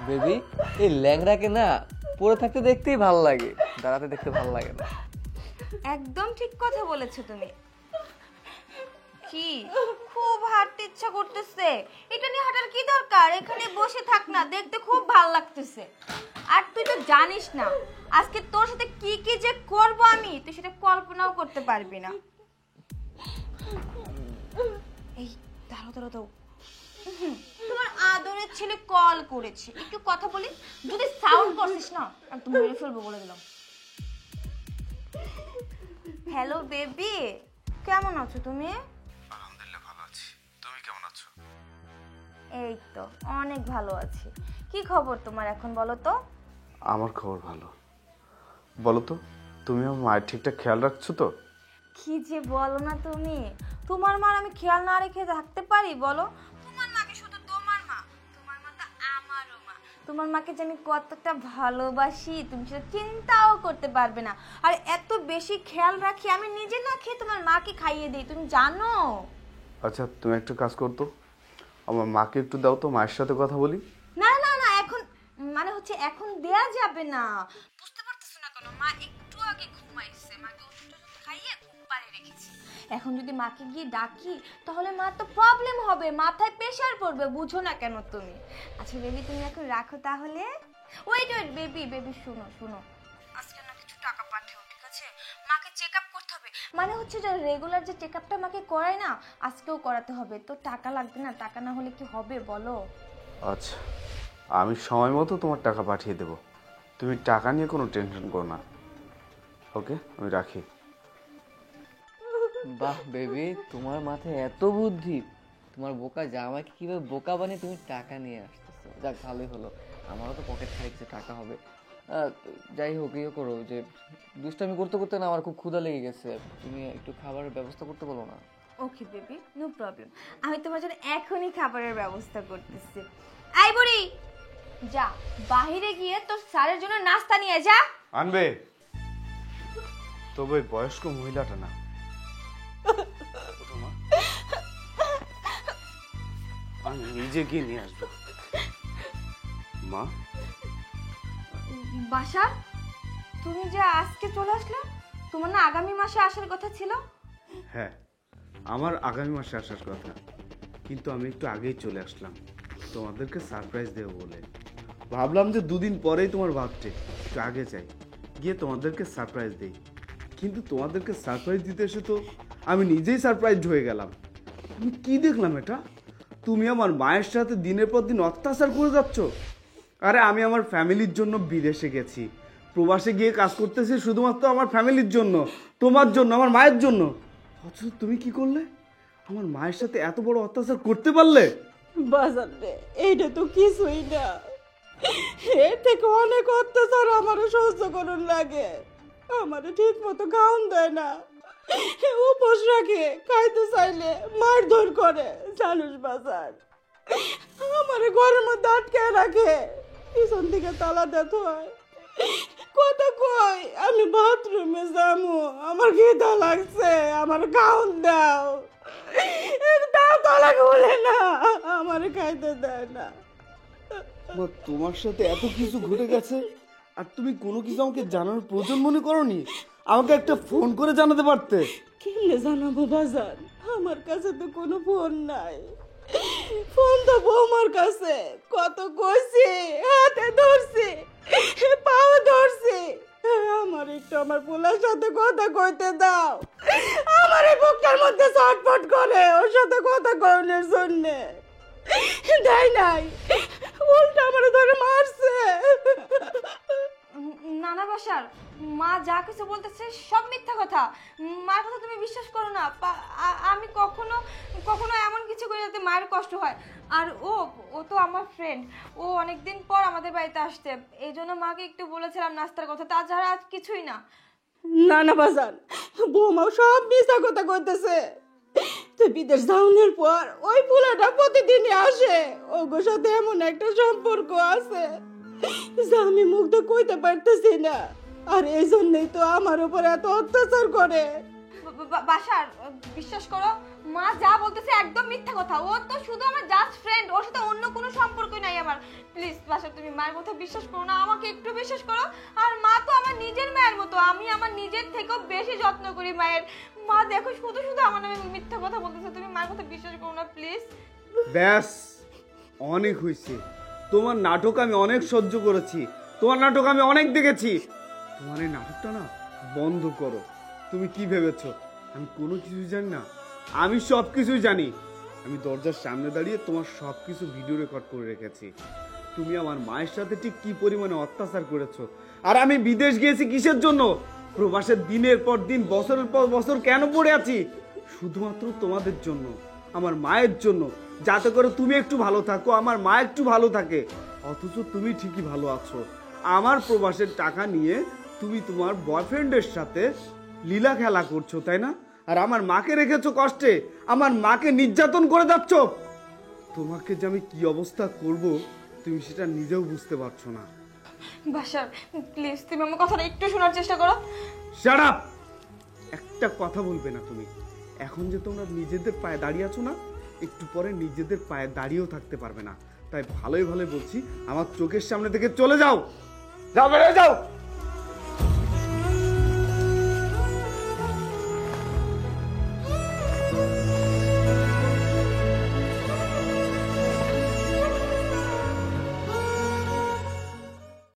Baby, এই ল্যাংড়াকে না পরে থাকতে দেখতেই ভালো লাগে, দাঁড়াতে দেখতে ভালো লাগে না। একদম ঠিক কথা বলেছো তুমি। কি খুব হাঁটতে ইচ্ছা করতেছে, এটা নিয়ে হাঁটার কি দরকার? এখানে বসে থাক না, দেখতে খুব ভালো লাগতেছে। আর তুই তো জানিস না আজকে তোর সাথে কি কি যে করব আমি, তুই সেটা কল্পনাও করতে পারবি না। এই দাঁড়াও দাঁড়াও দাঁড়াও, তোমার আদরের ছেলে কল করেছে, একটু কথা বলি। যদি সাউন্ড করছিস না একদম মেরে ফেলবো বলে দিলাম। হ্যালো বেবি, কেমন আছো তুমি? আলহামদুলিল্লাহ ভালো আছি, তুমি কেমন আছো? এই তো অনেক ভালো আছি। কি খবর তোমার এখন বলো তো? আমার খবর ভালো। বলো তো, তুমি আমার মায়ের ঠিকঠাক খেয়াল রাখছো তো? কি যে বলো না তুমি, তোমার মার আমি খেয়াল না রেখে থাকতে পারি বলো? তোমার মাকে শুধু তোমার মা, তোমার মা তো আমারও মা। তোমার মাকে যে আমি কতটা ভালোবাসি তুমি সেটা চিন্তাও করতে পারবে না। আর এত বেশি খেয়াল রাখি, আমি নিজে না খেয়ে তোমার মাকে খাইয়ে দিই, তুমি জানো? আচ্ছা তুমি একটা কাজ করতো, আমার মাকে একটু দাও তো, মায়ের সাথে কথা বলি। না না না, এখন মানে হচ্ছে এখন দেয়া যাবে না, বুঝতে পারতেছো না কেন? মা একটু আগে ঘুমাইছে, মাকে ওষুধ খাইয়ে ঘুম পাড়িয়ে রেখেছি। এখন যদি মাকে গিয়ে ডাকি তাহলে মা তো প্রবলেম হবে, মাথায় প্রেসার পড়বে, বুঝো না কেন তুমি? আচ্ছা বেবি তুমি এখন রাখো তাহলে। ওয়েট ওয়েট বেবি, বেবি শোনো শোনো, আজকে না কিছু টাকা পাঠাও, ঠিক আছে? মাকে চেক আপ করতে হবে, মানে হচ্ছে যে রেগুলার যে চেক আপটা মাকে করায় না, আজকেও করাতে হবে। তো টাকা লাগবে না? টাকা না হলে কি হবে বলো? আচ্ছা, আমি সময় মতো তোমার টাকা পাঠিয়ে দেবো, তুমি টাকা নিয়ে কোনো টেনশন করো না। ওকে, আমি রাখি। বাহ বেবি, তোমার মাথায় এত বুদ্ধি! তোমার বোকা জামাইকে কিভাবে বোকা বানিয়ে তুমি টাকা নিয়ে আসতেছো। যাক ভালোই হলো, আমারও তো পকেট খালি কিছু টাকা হবে। যাই হোক, ইয়ে করো যে দুষ্টামি করতে করতে না আমার খুব ক্ষুধা লেগে গেছে, তুমি একটু খাবারের ব্যবস্থা করতে বলো না। ওকে বেবি, নো প্রবলেম, আমি তোমার জন্য এখনই খাবারের ব্যবস্থা করতেছি। আই বুড়ি, যা বাইরে গিয়ে তোর স্যারের জন্য নাস্তা নিয়ে যা। আনবে, তবে ওই বয়স্ক মহিলাটা না। ওঠো মা, আমি নিজে গিয়ে নিয়ে আসবো। মা, বাসা, তুমি যে আজকে চলে আসলে, তোমার না আগামী মাসে আসার কথা ছিল? হ্যাঁ আমার আগামী মাসে আসার কথা, কিন্তু আমি একটু আগেই চলে আসলাম তোমাদেরকে সারপ্রাইজ দেবো বলে। ভাবলাম যে দুদিন পরেই তোমার বার্থডে, একটু আগে যাই, গিয়ে তোমাদেরকে সারপ্রাইজ দিই। কিন্তু তোমাদেরকে সারপ্রাইজ দিতে এসে তো আমি নিজেই সারপ্রাইজ হয়ে গেলাম। আমি কি দেখলাম এটা? তুমি আমার মায়ের সাথে দিনের পর দিন অত্যাচার করে যাচ্ছ। আরে আমি আমার ফ্যামিলির জন্য বিদেশে গেছি, প্রবাসে গিয়ে কাজ করতেছি শুধুমাত্র আমার ফ্যামিলির জন্য, তোমার জন্য, আমার মায়ের জন্য। অথচ তুমি কি করলে? আমার মায়ের সাথে এত বড় অত্যাচার করতে পারলে? বাজার রে, এইটা তো কিছুই না, এর থেকে অনেক অত্যাচার আমারও সহ্য করুন লাগে। আমারে ঠিক মতো খাওন দেয় না, উপোস রাখে, খাইতে চাইলে মারধর করে, জানুস বাজার। আমারে ঘরের মধ্যে আটকে রাখে, পিছন থেকে তালা দিতে হয়। কত কই আমি বাথরুমে যাবো, আমার খিদা লাগছে, আমার খাওন দাও, তাও তালা বলে না, আমারে খাইতে দেয় না। মা, তোমার সাথে এত কিছু ঘটে গেছে আর তুমি কোনো কিছু আমাকে জানানোর প্রয়োজন মনে করোনি? আমাকে একটা ফোন করে জানাতে পারতে। কেমনে জানাবো বাজার, আমার কাছে তো কোনো ফোন নাই, ফোন তো বৌমার কাছে। কত কইছি, হাতে ধরছি, পাও ধরছি, আমার একটু আমার পোলার সাথে কথা কইতে দাও। আমার এই বুকটার মধ্যে ছটফট করে ওর সাথে কথা কইনের জন্যে, দেয় নাই, উল্টা আমার ধরে মারছে। নানা বাসার মা যা কিছু বলতেছে সব মিথ্যা কথা, মার কথা তুমি বিশ্বাস করো না। আমি কখনো কখনো এমন কিছু করে যাতে মায়ের কষ্ট হয়। আর ও ও তো আমার ফ্রেন্ড, ও অনেকদিন পর আমাদের বাড়িতে আসছে, এই জন্য মাকে একটু বলেছিলাম নাস্তার কথা, তাছাড়া আজ কিছুই না। না না বাজান, বৌমাও সব মিথ্যা কথা কইতেছে। তুই বিদেশ যাওয়ার পর ওই পোলাটা প্রতিদিনই আসে, ওগোর সাথে এমন একটা সম্পর্ক আছে যা আমি মুখ দিয়ে কইতে পারতেছি না। আর এই জন্যই তো আমার উপর এত অত্যাচার করে। বাসার বিশ্বাস করো, মা যা বলতেছে একদম মিথ্যা কথা। ও তো শুধু আমার জাস্ট ফ্রেন্ড, ওর সাথে অন্য কোনো সম্পর্কই নাই আমার। প্লিজ বাসার, তুমি মায়ের কথা বিশ্বাস করো না, আমাকে একটু বিশ্বাস করো। আর মা তো আমার নিজের মায়ের মতো, আমি আমার নিজের থেকেও বেশি যত্ন করি মায়ের। মা দেখো শুধু শুধু আমার নামে মিথ্যা কথা বলতেছে, তুমি মায়ের কথা বিশ্বাস করো না প্লিজ। ব্যাস, অনেক হয়েছে। তোমার নাটক আমি অনেক সহ্য করেছি, তোমার নাটক আমি অনেক দেখেছি। তোমার এই নাটকটা না বন্ধ করো। তুমি কি ভেবেছো আমি কোনো কিছুই জানি না? আমি সব কিছুই জানি। আমি দরজার সামনে দাঁড়িয়ে তোমার সব কিছু ভিডিও রেকর্ড করে রেখেছি। তুমি আমার মায়ের সাথে ঠিক কি পরিমাণে অত্যাচার করেছো। আর আমি বিদেশ গিয়েছি কিসের জন্য? প্রবাসের দিনের পর দিন, বছরের পর বছর কেন পড়ে আছি? শুধুমাত্র তোমাদের জন্য, আমার মায়ের জন্য, যাতে করে তুমি একটু ভালো থাকো, আমার মা একটু ভালো থাকে। অথচ তুমি ঠিকই ভালো আছো। আমার প্রবাসের টাকা নিয়ে তুমি তোমার বয়ফ্রেন্ডের সাথে লীলা খেলা করছো, তাই না? আর আমার মাকে রেখেছো কষ্টে, আমার মাকে নির্যাতন করে যাচ্ছ। তোমাকে যে আমি কি অবস্থা করব তুমি সেটা নিজেও বুঝতে পারছো না। বাসার প্লিজ তুমি আমার কথাটা একটু শোনার চেষ্টা করো। Shut up! একটা কথা বলবে না তুমি। এখন যে তোমরা নিজেদের পায়ে দাঁড়িয়ে আছো না, একটু পরে নিজেদের পায়ে দাঁড়িয়েও থাকতে পারবে না। তাই ভালোই ভালোই বলছি, আমার চোখের সামনে থেকে চলে যাও। যাও, বেরো যাও।